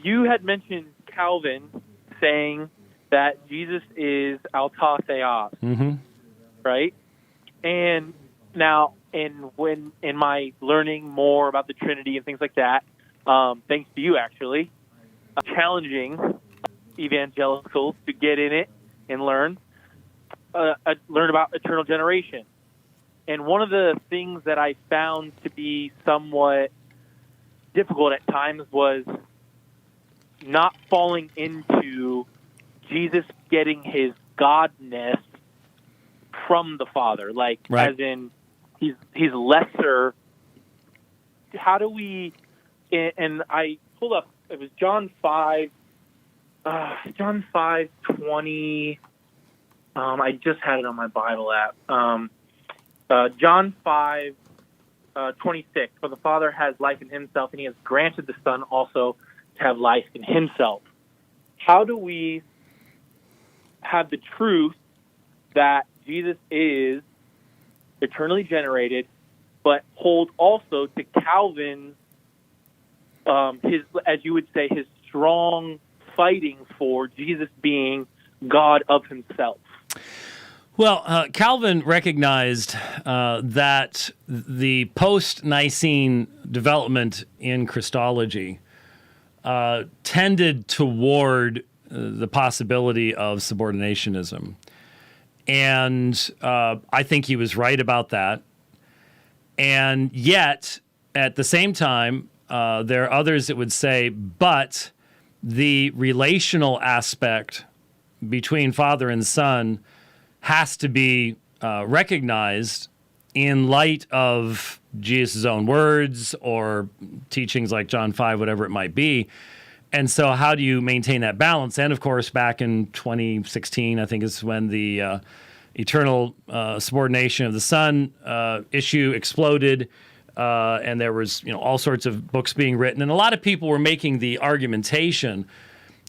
you had mentioned Calvin saying that Jesus is autos theos, right? And now, in my learning more about the Trinity and things like that, thanks to you actually, challenging evangelicals to get in it and learn about eternal generation. And one of the things that I found to be somewhat difficult at times was not falling into Jesus getting his godness from the Father, like right. as in he's lesser. How do we? And I pulled up. It was John 5:20. I just had it on my Bible app. John 5:26. For the Father has life in himself, and he has granted the Son also to have life in himself. How do we have the truth that Jesus is eternally generated, but hold also to Calvin's, his, as you would say, his strong fighting for Jesus being God of himself? Well, Calvin recognized that the post-Nicene development in Christology tended toward the possibility of subordinationism. And I think he was right about that. And yet, at the same time, there are others that would say, but the relational aspect between Father and Son has to be recognized in light of Jesus' own words or teachings like John 5, whatever it might be. And so how do you maintain that balance? And, of course, back in 2016, I think is when the eternal subordination of the Son issue exploded, and there was all sorts of books being written. And a lot of people were making the argumentation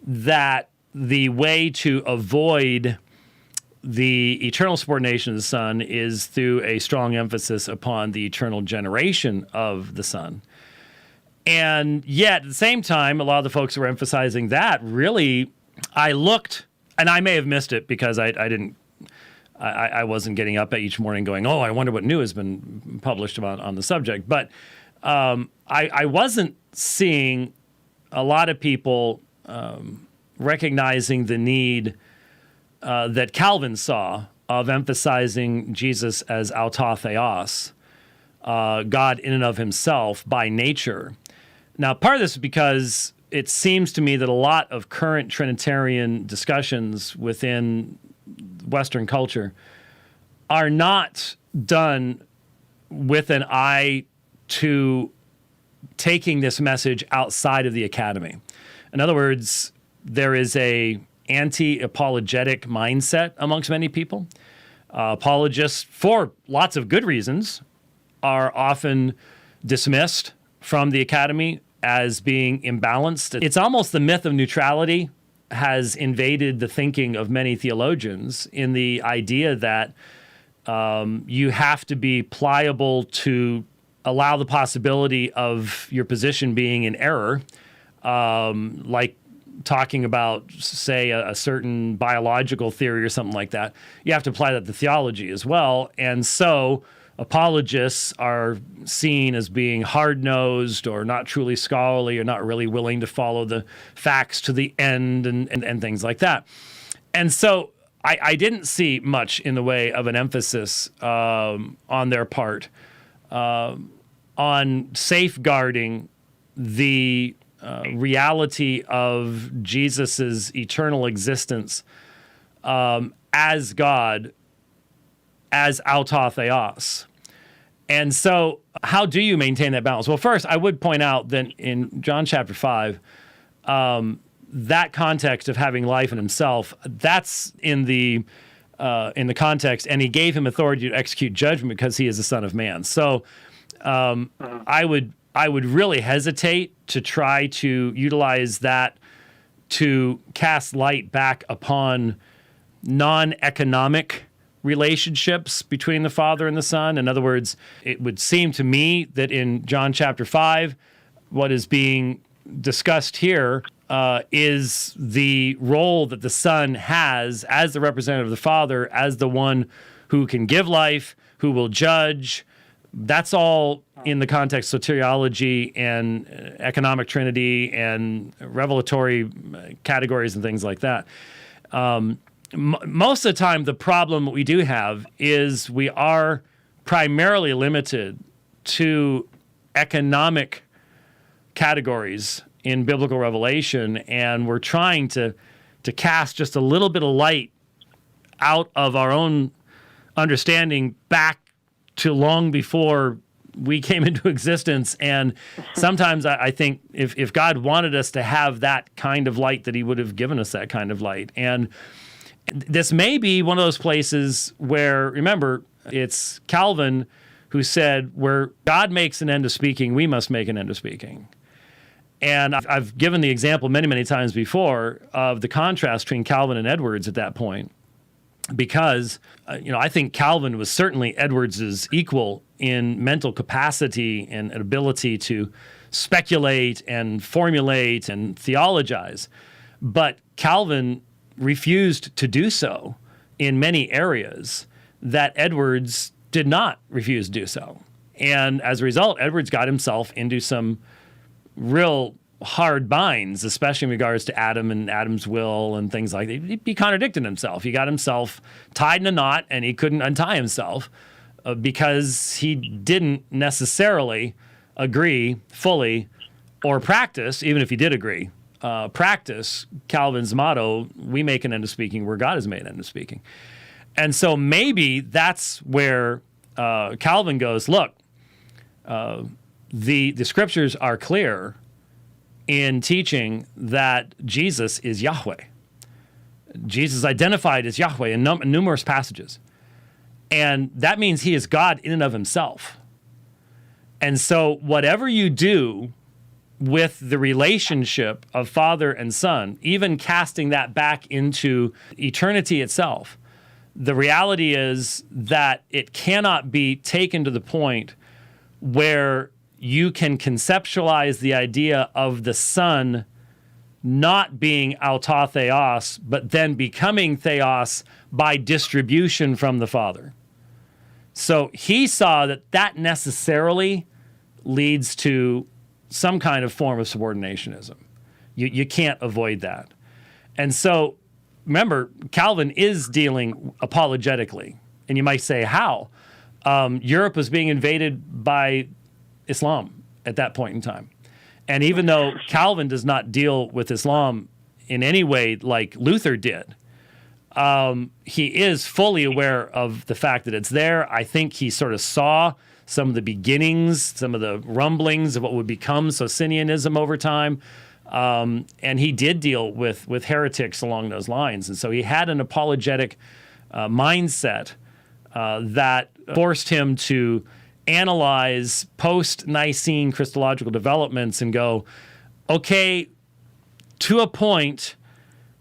that the way to avoid the eternal subordination of the Son is through a strong emphasis upon the eternal generation of the Son. And yet, at the same time, a lot of the folks who were emphasizing that, really, I looked, and I may have missed it because I wasn't getting up each morning going, oh, I wonder what new has been published on the subject. But I wasn't seeing a lot of people recognizing the need that Calvin saw of emphasizing Jesus as autos theos, God in and of himself by nature. Now, part of this is because it seems to me that a lot of current Trinitarian discussions within Western culture are not done with an eye to taking this message outside of the academy. In other words, there is a anti-apologetic mindset amongst many people. Apologists, for lots of good reasons, are often dismissed from the academy as being imbalanced. It's almost the myth of neutrality has invaded the thinking of many theologians in the idea that you have to be pliable to allow the possibility of your position being in error, like talking about, say, a certain biological theory or something like that. You have to apply that to theology as well. And so apologists are seen as being hard-nosed or not truly scholarly or not really willing to follow the facts to the end and things like that. And so I didn't see much in the way of an emphasis on their part on safeguarding the reality of Jesus's eternal existence as God, as autos theos. And so how do you maintain that balance? Well, first, I would point out that in John chapter 5, that context of having life in himself, that's in the context, and he gave him authority to execute judgment because he is the Son of Man. So I would really hesitate to try to utilize that to cast light back upon non-economic relationships between the Father and the Son. In other words, it would seem to me that in John chapter 5, what is being discussed here is the role that the Son has as the representative of the Father, as the one who can give life, who will judge. That's all in the context of soteriology and economic Trinity and revelatory categories and things like that. Most of the time, the problem we do have is we are primarily limited to economic categories in biblical revelation, and we're trying to cast just a little bit of light out of our own understanding back to long before we came into existence. And sometimes I think if God wanted us to have that kind of light, that he would have given us that kind of light. And this may be one of those places where, remember, it's Calvin who said, where God makes an end of speaking, we must make an end of speaking. And I've given the example many, many times before of the contrast between Calvin and Edwards at that point, because I think Calvin was certainly Edwards's equal in mental capacity and ability to speculate and formulate and theologize. But Calvin refused to do so in many areas that Edwards did not refuse to do so. And as a result, Edwards got himself into some real hard binds, especially in regards to Adam and Adam's will and things like that. He contradicted himself. He got himself tied in a knot, and he couldn't untie himself because he didn't necessarily agree fully or practice, even if he did agree, practice Calvin's motto, we make an end of speaking where God has made an end of speaking. And so maybe that's where Calvin goes, look, the scriptures are clear in teaching that Jesus is Yahweh. Jesus is identified as Yahweh in numerous passages. And that means he is God in and of himself. And so whatever you do with the relationship of Father and Son, even casting that back into eternity itself, the reality is that it cannot be taken to the point where you can conceptualize the idea of the Son not being auto theos, but then becoming theos by distribution from the Father. So he saw that necessarily leads to some kind of form of subordinationism. You can't avoid that. And so, remember, Calvin is dealing apologetically. And you might say, how? Europe was being invaded by Islam at that point in time. And even though Calvin does not deal with Islam in any way like Luther did, he is fully aware of the fact that it's there. I think he sort of saw some of the beginnings, some of the rumblings of what would become Socinianism over time. And he did deal with heretics along those lines. And so he had an apologetic mindset that forced him to analyze post-Nicene Christological developments and go, okay, to a point,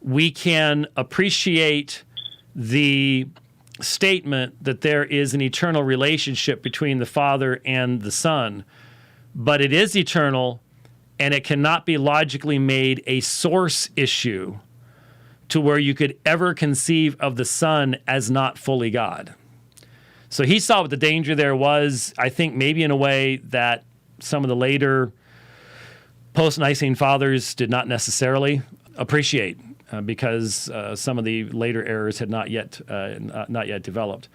we can appreciate the statement that there is an eternal relationship between the Father and the Son, but it is eternal and it cannot be logically made a source issue to where you could ever conceive of the Son as not fully God. So he saw what the danger there was, I think maybe in a way that some of the later post-Nicene fathers did not necessarily appreciate because some of the later errors had not yet developed.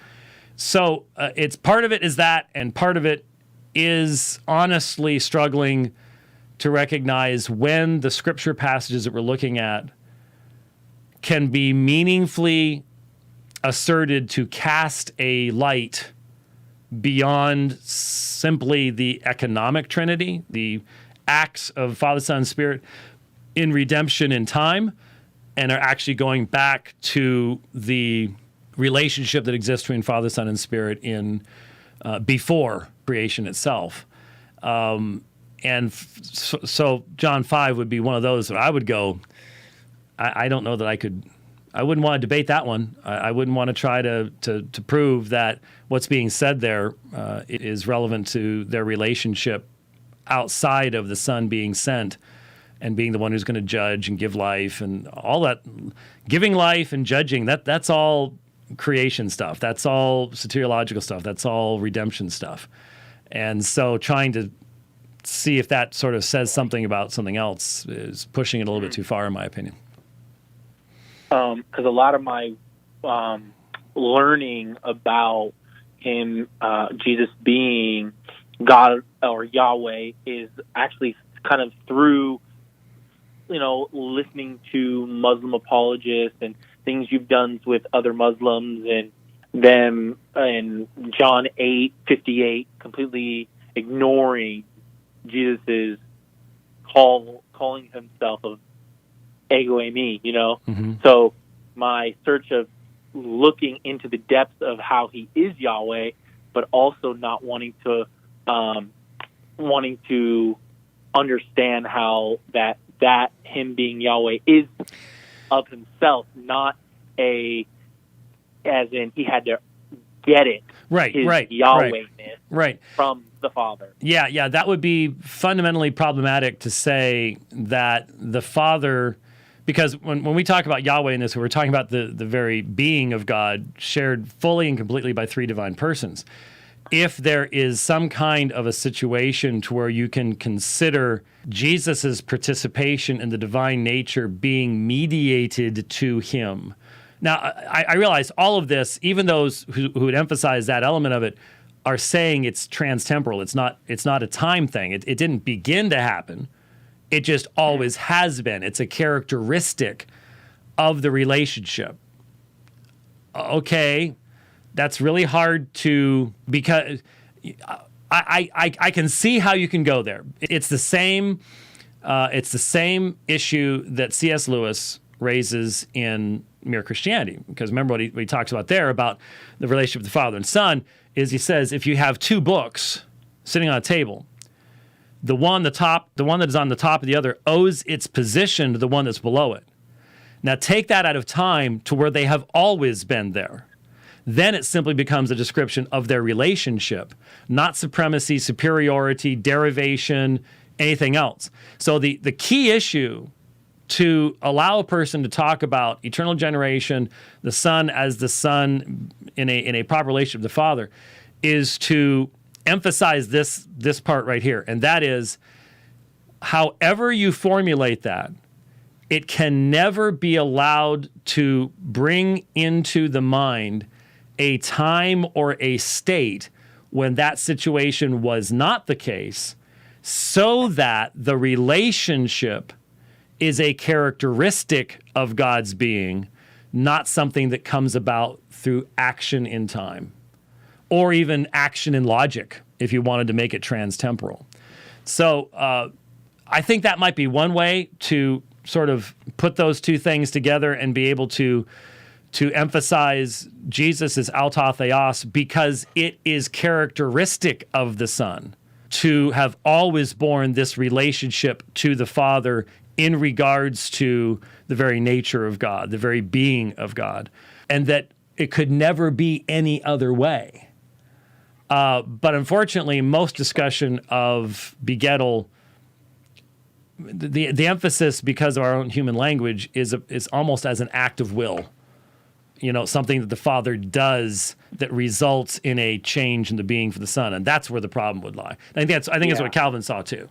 So it's part of it is that, and part of it is honestly struggling to recognize when the scripture passages that we're looking at can be meaningfully asserted to cast a light beyond simply the economic Trinity, the acts of Father, Son, Spirit in redemption in time, and are actually going back to the relationship that exists between Father, Son, and Spirit in before creation itself. So John 5 would be one of those that I would go, I don't know that I wouldn't want to debate that one. I wouldn't want to try to prove that what's being said there is relevant to their relationship outside of the Son being sent and being the one who's going to judge and give life and all that. Giving life and judging, that's all creation stuff. That's all soteriological stuff. That's all redemption stuff. And so trying to see if that sort of says something about something else is pushing it a little bit too far, in my opinion. Because a lot of my learning about him, Jesus being God or Yahweh, is actually kind of through, listening to Muslim apologists and things you've done with other Muslims, and them in John 8:58 completely ignoring Jesus's calling himself of ego eimi, Mm-hmm. So my search of looking into the depths of how he is Yahweh, but also not wanting to understand how that him being Yahweh is of himself, not as in he had to get it, right, Yahwehness from the Father. Yeah, that would be fundamentally problematic to say that the Father, because when we talk about Yahweh in this, we're talking about the very being of God shared fully and completely by three divine persons. If there is some kind of a situation to where you can consider Jesus's participation in the divine nature being mediated to him. Now, I realize all of this, even those who would emphasize that element of it, are saying it's transtemporal. It's not a time thing. It didn't begin to happen. It just always has been. It's a characteristic of the relationship. Okay, that's really hard to, because I can see how you can go there. It's the same issue that C.S. Lewis raises in Mere Christianity, because remember what he talks about there about the relationship of the Father and Son is he says if you have two books sitting on a table, the one that is on the top of the other owes its position to the one that's below it. Now take that out of time to where they have always been there. Then it simply becomes a description of their relationship, not supremacy, superiority, derivation, anything else. So the key issue to allow a person to talk about eternal generation, the Son as the Son in a proper relationship with the Father, is to emphasize this part right here, and that is, however you formulate that, it can never be allowed to bring into the mind a time or a state when that situation was not the case, so that the relationship is a characteristic of God's being, not something that comes about through action in time, or even action in logic, if you wanted to make it transtemporal. So I think that might be one way to sort of put those two things together and be able to emphasize Jesus as auto theos, because it is characteristic of the Son to have always borne this relationship to the Father in regards to the very nature of God, the very being of God, and that it could never be any other way. But unfortunately, most discussion of begettal, the emphasis, because of our own human language, is almost as an act of will. Something that the Father does that results in a change in the being for the Son, and that's where the problem would lie. I think that's what Calvin saw too.